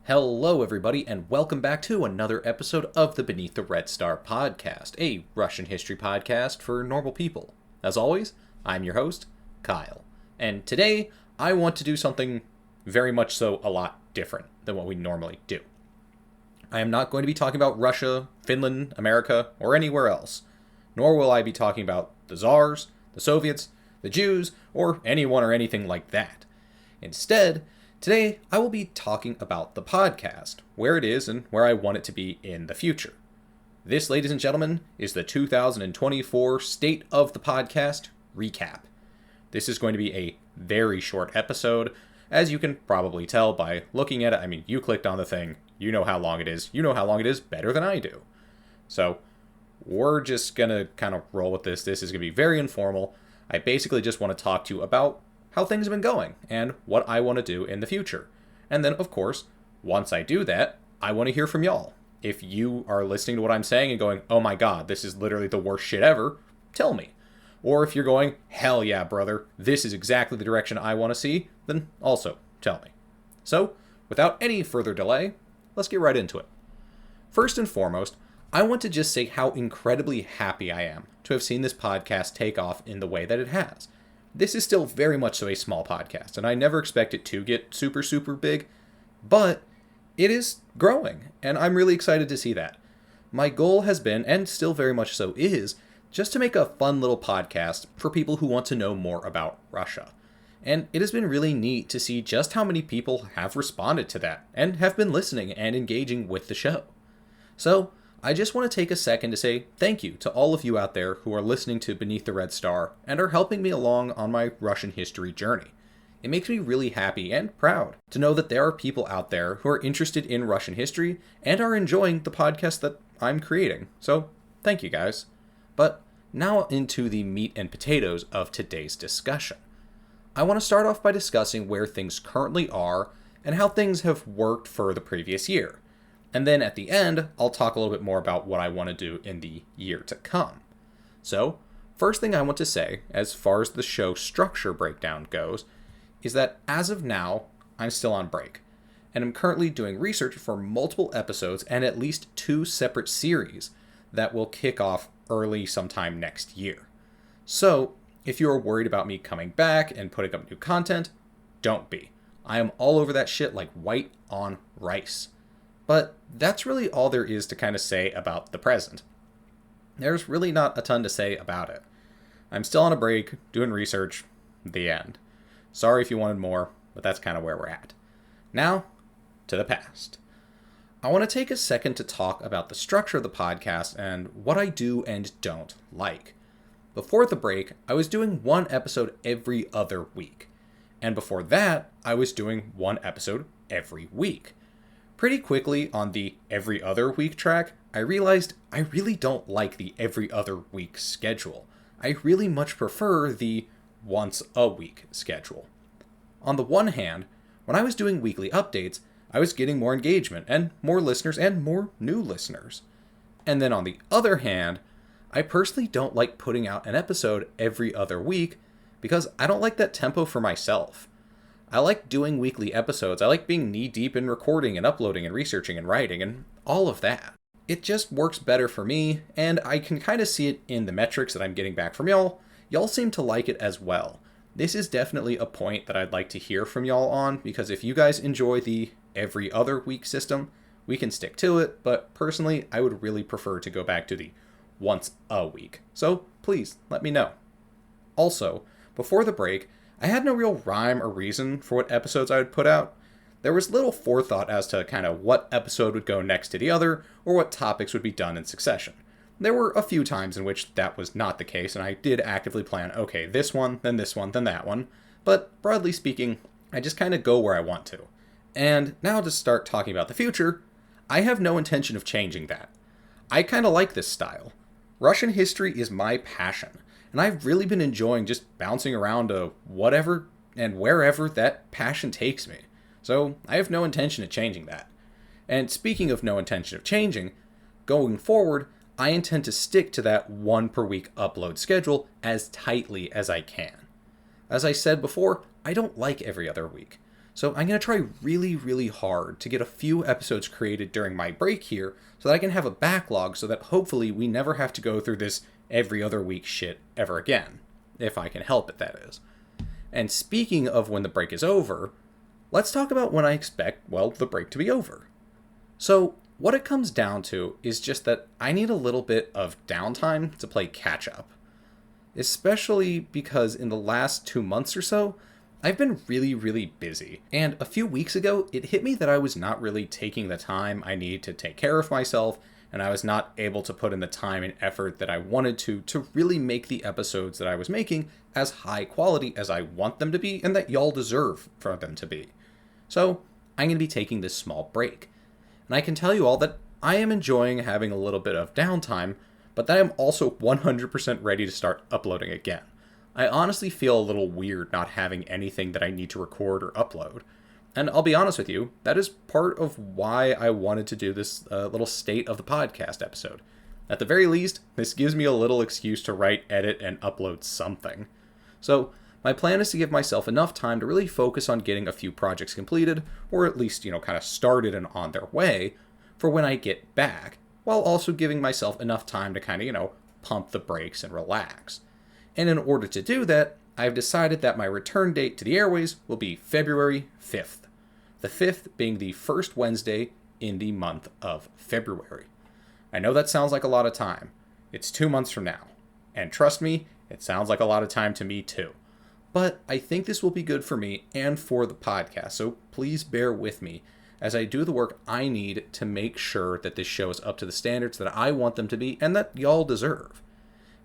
Hello, everybody, and welcome back to another episode of the Beneath the Red Star podcast, a Russian history podcast for normal people. As always, I'm your host, Kyle, and today I want to do something very much so a lot different than what we normally do. I am not going to be talking about Russia, Finland, America, or anywhere else, nor will I be talking about the Tsars, the Soviets, the Jews, or anyone or anything like that. Instead, today, I will be talking about the podcast, where it is and where I want it to be in the future. This, ladies and gentlemen, is the 2024 State of the Podcast recap. This is going to be a very short episode, as you can probably tell by looking at it. I mean, you clicked on the thing, you know how long it is. You know how long it is better than I do. So, we're just going to kind of roll with this. This is going to be very informal. I basically just want to talk to you about how things have been going, and what I want to do in the future. And then, of course, once I do that, I want to hear from y'all. If you are listening to what I'm saying and going, oh my god, this is literally the worst shit ever, tell me. Or if you're going, hell yeah, brother, this is exactly the direction I want to see, then also tell me. So, without any further delay, let's get right into it. First and foremost, I want to just say how incredibly happy I am to have seen this podcast take off in the way that it has. This is still very much so a small podcast, and I never expect it to get super, super big, but it is growing, and I'm really excited to see that. My goal has been, and still very much so is, just to make a fun little podcast for people who want to know more about Russia. And it has been really neat to see just how many people have responded to that, and have been listening and engaging with the show. So, I just want to take a second to say thank you to all of you out there who are listening to Beneath the Red Star and are helping me along on my Russian history journey. It makes me really happy and proud to know that there are people out there who are interested in Russian history and are enjoying the podcast that I'm creating. So, thank you guys. But now into the meat and potatoes of today's discussion. I want to start off by discussing where things currently are and how things have worked for the previous year. And then at the end, I'll talk a little bit more about what I want to do in the year to come. So, first thing I want to say, as far as the show structure breakdown goes, is that as of now, I'm still on break. And I'm currently doing research for multiple episodes and at least 2 separate series that will kick off early sometime next year. So, if you're worried about me coming back and putting up new content, don't be. I am all over that shit like white on rice. But that's really all there is to kind of say about the present. There's really not a ton to say about it. I'm still on a break, doing research, the end. Sorry if you wanted more, but that's kind of where we're at. Now, to the past. I want to take a second to talk about the structure of the podcast and what I do and don't like. Before the break, I was doing 1 episode every other week. And before that, I was doing 1 episode every week. Pretty quickly on the every other week track, I realized I really don't like the every other week schedule. I really much prefer the once a week schedule. On the one hand, when I was doing weekly updates, I was getting more engagement and more listeners and more new listeners. And then on the other hand, I personally don't like putting out an episode every other week because I don't like that tempo for myself. I like doing weekly episodes. I like being knee-deep in recording and uploading and researching and writing and all of that. It just works better for me, and I can kind of see it in the metrics that I'm getting back from y'all. Y'all seem to like it as well. This is definitely a point that I'd like to hear from y'all on, because if you guys enjoy the every other week system, we can stick to it, but personally, I would really prefer to go back to the once a week. So please, let me know. Also, before the break, I had no real rhyme or reason for what episodes I would put out. There was little forethought as to kind of what episode would go next to the other, or what topics would be done in succession. There were a few times in which that was not the case, and I did actively plan, okay, this one, then that one, but broadly speaking, I just kind of go where I want to. And now to start talking about the future, I have no intention of changing that. I kind of like this style. Russian history is my passion. And I've really been enjoying just bouncing around to whatever and wherever that passion takes me. So I have no intention of changing that. And speaking of no intention of changing, going forward, I intend to stick to that 1 per week upload schedule as tightly as I can. As I said before, I don't like every other week. So I'm going to try really, really hard to get a few episodes created during my break here so that I can have a backlog so that hopefully we never have to go through this every other week shit ever again. If I can help it, that is. And speaking of when the break is over, let's talk about when I expect, well, the break to be over. So, what it comes down to is just that I need a little bit of downtime to play catch up. Especially because in the last 2 months or so, I've been really, really busy. And a few weeks ago, it hit me that I was not really taking the time I need to take care of myself, and I was not able to put in the time and effort that I wanted to really make the episodes that I was making as high quality as I want them to be and that y'all deserve for them to be. So, I'm going to be taking this small break. And I can tell you all that I am enjoying having a little bit of downtime, but that I'm also 100% ready to start uploading again. I honestly feel a little weird not having anything that I need to record or upload. And I'll be honest with you, that is part of why I wanted to do this little state of the podcast episode. At the very least, this gives me a little excuse to write, edit, and upload something. So, my plan is to give myself enough time to really focus on getting a few projects completed, or at least, kind of started and on their way, for when I get back, while also giving myself enough time to kind of, pump the brakes and relax. And in order to do that, I've decided that my return date to the airways will be February 5th. The 5th being the first Wednesday in the month of February. I know that sounds like a lot of time. It's 2 months from now. And trust me, it sounds like a lot of time to me too. But I think this will be good for me and for the podcast, so please bear with me as I do the work I need to make sure that this show is up to the standards that I want them to be and that y'all deserve.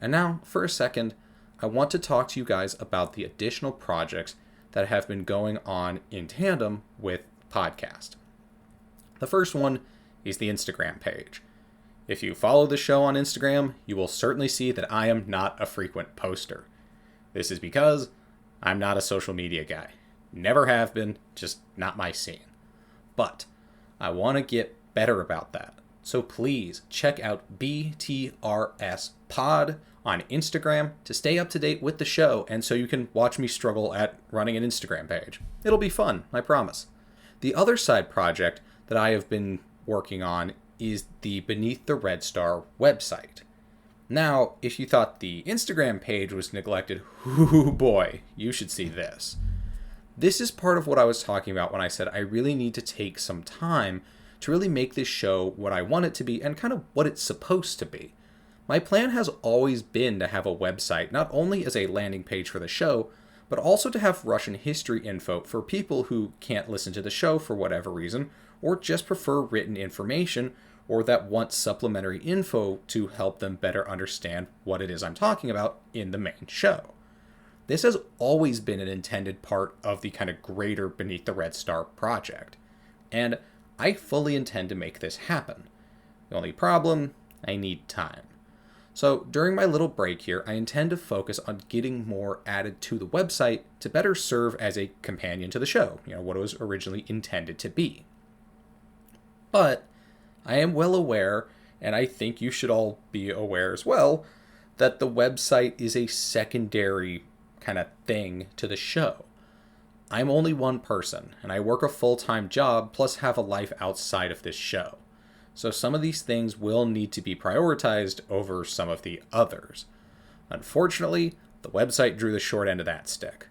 And now, for a second, I want to talk to you guys about the additional projects that have been going on in tandem with podcast. The first one is the Instagram page. If you follow the show on Instagram, you will certainly see that I am not a frequent poster. This is because I'm not a social media guy. Never have been, just not my scene. But I want to get better about that. So please check out BTRS Pod on Instagram to stay up to date with the show and so you can watch me struggle at running an Instagram page. It'll be fun, I promise. The other side project that I have been working on is the Beneath the Red Star website. Now, if you thought the Instagram page was neglected, whoo boy, you should see this. This is part of what I was talking about when I said I really need to take some time to really make this show what I want it to be and kind of what it's supposed to be. My plan has always been to have a website not only as a landing page for the show, but also to have Russian history info for people who can't listen to the show for whatever reason, or just prefer written information, or that want supplementary info to help them better understand what it is I'm talking about in the main show. This has always been an intended part of the kind of greater Beneath the Red Star project, and I fully intend to make this happen. The only problem, I need time. So during my little break here, I intend to focus on getting more added to the website to better serve as a companion to the show, what it was originally intended to be. But I am well aware, and I think you should all be aware as well, that the website is a secondary kind of thing to the show. I'm only one person, and I work a full-time job plus have a life outside of this show. So some of these things will need to be prioritized over some of the others. Unfortunately, the website drew the short end of that stick.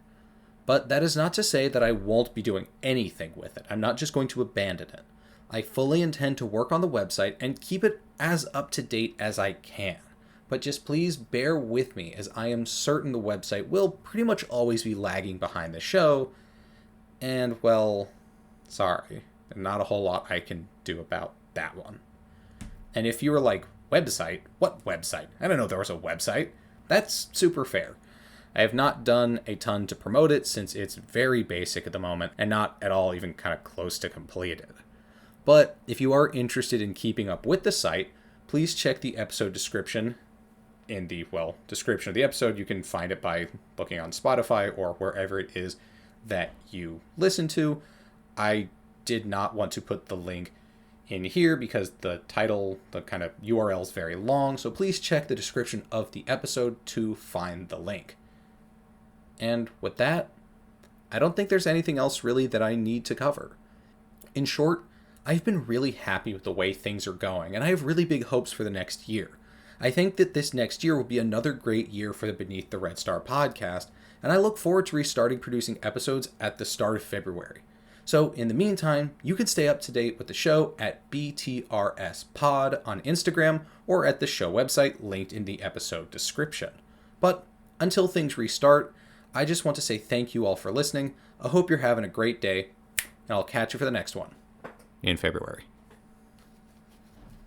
But that is not to say that I won't be doing anything with it. I'm not just going to abandon it. I fully intend to work on the website and keep it as up to date as I can. But just please bear with me as I am certain the website will pretty much always be lagging behind the show. And well, sorry, not a whole lot I can do about that one. And if you were like, website? What website? I don't know there was a website. That's super fair. I have not done a ton to promote it since it's very basic at the moment and not at all even kind of close to completed. But if you are interested in keeping up with the site, please check the episode description. In the, description of the episode, you can find it by looking on Spotify or wherever it is that you listen to. I did not want to put the link in here because the title, the kind of URL is very long, so please check the description of the episode to find the link. And with that, I don't think there's anything else really that I need to cover. In short, I've been really happy with the way things are going, and I have really big hopes for the next year. I think that this next year will be another great year for the Beneath the Red Star podcast, and I look forward to restarting producing episodes at the start of February. So, in the meantime, you can stay up to date with the show at BTRS Pod on Instagram or at the show website linked in the episode description. But until things restart, I just want to say thank you all for listening. I hope you're having a great day, and I'll catch you for the next one in February.